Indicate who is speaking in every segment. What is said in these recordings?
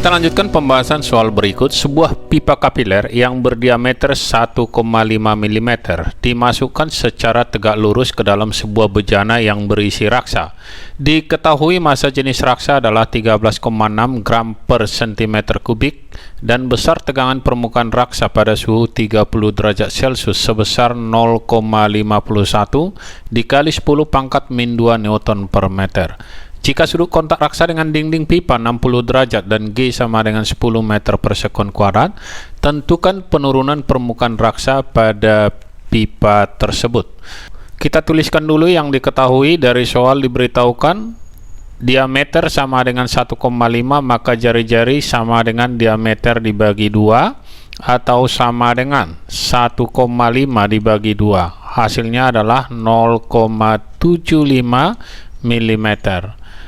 Speaker 1: Kita lanjutkan pembahasan soal berikut. Sebuah pipa kapiler yang berdiameter 1,5 mm dimasukkan secara tegak lurus ke dalam sebuah bejana yang berisi raksa. Diketahui massa jenis raksa adalah 13,6 gram per cm kubik dan besar tegangan permukaan raksa pada suhu 30 derajat Celcius sebesar 0,51 dikali 10 pangkat min 2 Newton per meter. Jika sudut kontak raksa dengan dinding pipa 60 derajat dan G sama dengan 10 meter per sekon kuadrat, tentukan penurunan permukaan raksa pada pipa tersebut. Kita tuliskan dulu yang diketahui. Dari soal diberitahukan diameter sama dengan 1,5, maka jari-jari sama dengan diameter dibagi 2 atau sama dengan 1,5 dibagi 2. Hasilnya adalah 0,75 mm.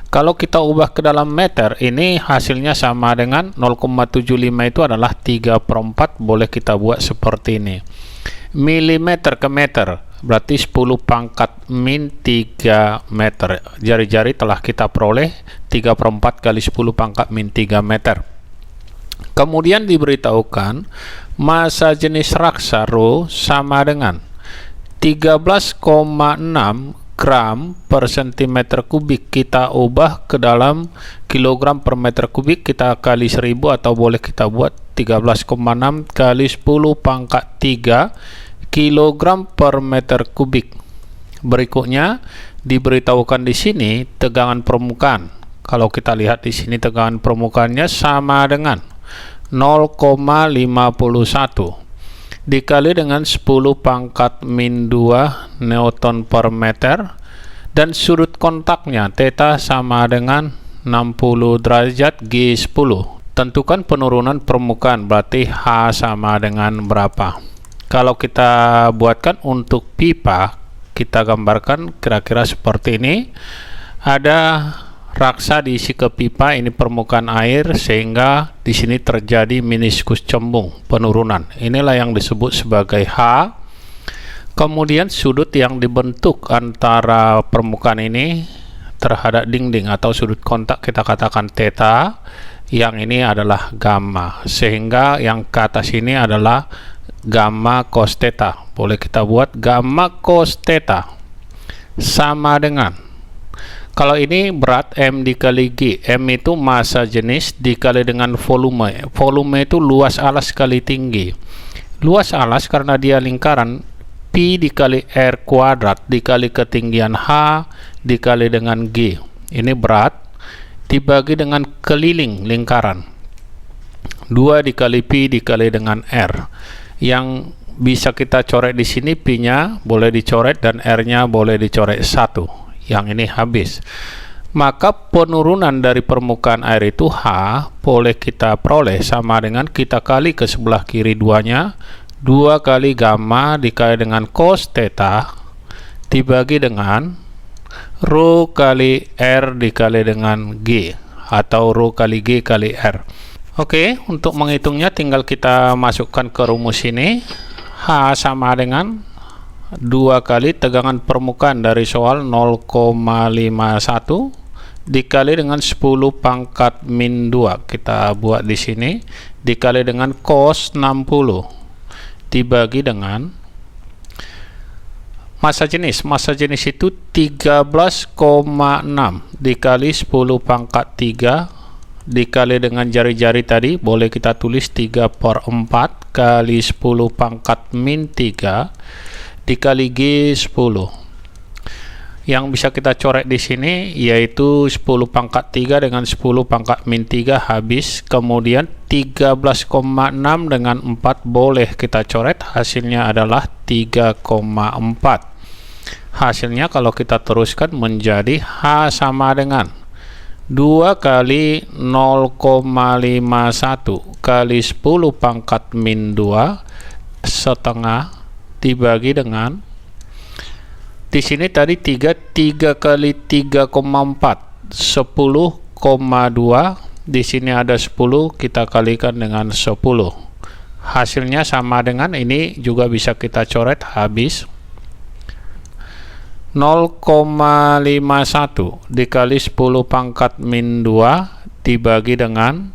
Speaker 1: Kalau kita ubah ke dalam meter, ini hasilnya sama dengan 0,75 itu adalah 3/4. Boleh kita buat seperti ini. Milimeter ke meter berarti 10 pangkat min 3 meter. Jari-jari telah kita peroleh 3/4 kali 10 pangkat min 3 meter. Kemudian diberitahukan massa jenis raksa Rho sama dengan 13,6 gram per cm kubik. Kita ubah ke dalam kilogram per meter kubik, kita kali 1000 atau boleh kita buat 13,6 kali 10 pangkat 3 kilogram per meter kubik. Berikutnya diberitahukan di sini tegangan permukaan. Kalau kita lihat di sini tegangan permukaannya sama dengan 0,51 dikali dengan 10 pangkat min 2 Newton per meter, dan sudut kontaknya theta sama dengan 60 derajat G 10. Tentukan penurunan permukaan, berarti H sama dengan berapa. Kalau kita buatkan untuk pipa, kita gambarkan kira-kira seperti ini. Ada raksa diisi ke pipa, ini permukaan air, sehingga di sini terjadi meniskus cembung, penurunan. Inilah yang disebut sebagai H. Kemudian sudut yang dibentuk antara permukaan ini terhadap dinding atau sudut kontak kita katakan theta. Yang ini adalah gamma, sehingga yang ke atas ini adalah gamma cos theta. Boleh kita buat gamma cos theta sama dengan, kalau ini berat M dikali G. M itu massa jenis dikali dengan volume. Volume itu luas alas kali tinggi. Luas alas karena dia lingkaran, P dikali R kuadrat dikali ketinggian H dikali dengan G. Ini berat dibagi dengan keliling lingkaran. 2 dikali P dikali dengan R. Yang bisa kita coret di sini, P-nya boleh dicoret dan R-nya boleh dicoret 1. Yang ini habis. Maka penurunan dari permukaan air itu H boleh kita peroleh sama dengan kita kali ke sebelah kiri 2-nya, 2 kali gamma dikali dengan cos theta dibagi dengan rho kali R dikali dengan G, atau rho kali G kali R. Oke, untuk menghitungnya tinggal kita masukkan ke rumus ini. H sama dengan 2 kali tegangan permukaan dari soal 0,51 dikali dengan 10 pangkat min 2. Kita buat di sini dikali dengan cos 60 dibagi dengan massa jenis. Massa jenis itu 13,6 dikali 10 pangkat 3 dikali dengan jari-jari tadi, boleh kita tulis 3/4 kali 10 pangkat min 3 dikali G 10. Yang bisa kita coret di sini yaitu 10 pangkat 3 dengan 10 pangkat min 3 habis. Kemudian 13,6 dengan 4 boleh kita coret. Hasilnya adalah 3,4. Hasilnya kalau kita teruskan menjadi H sama dengan 2 kali 0,51 kali 10 pangkat min 2 setengah dibagi dengan, di sini tadi 3 kali 3,4 10,2, di sini ada 10, kita kalikan dengan 10. Hasilnya sama dengan ini, juga bisa kita coret habis. 0,51 dikali 10 pangkat min 2 dibagi dengan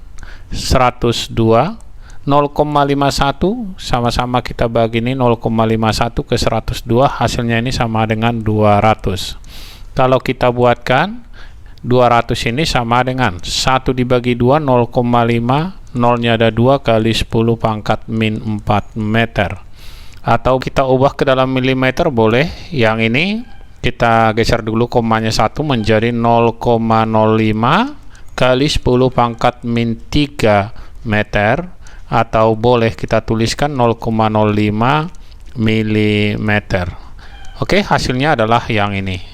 Speaker 1: 102. 0,51 sama-sama kita bagi ini 0,51 ke 102, hasilnya ini sama dengan 200. Kalau kita buatkan 200 ini sama dengan 1 dibagi 2, 0,5, nolnya ada 2 kali 10 pangkat min 4 meter. Atau kita ubah ke dalam milimeter boleh. Yang ini kita geser dulu komanya 1 menjadi 0,05 kali 10 pangkat min 3 meter, atau boleh kita tuliskan 0,05 mm. Oke, hasilnya adalah yang ini.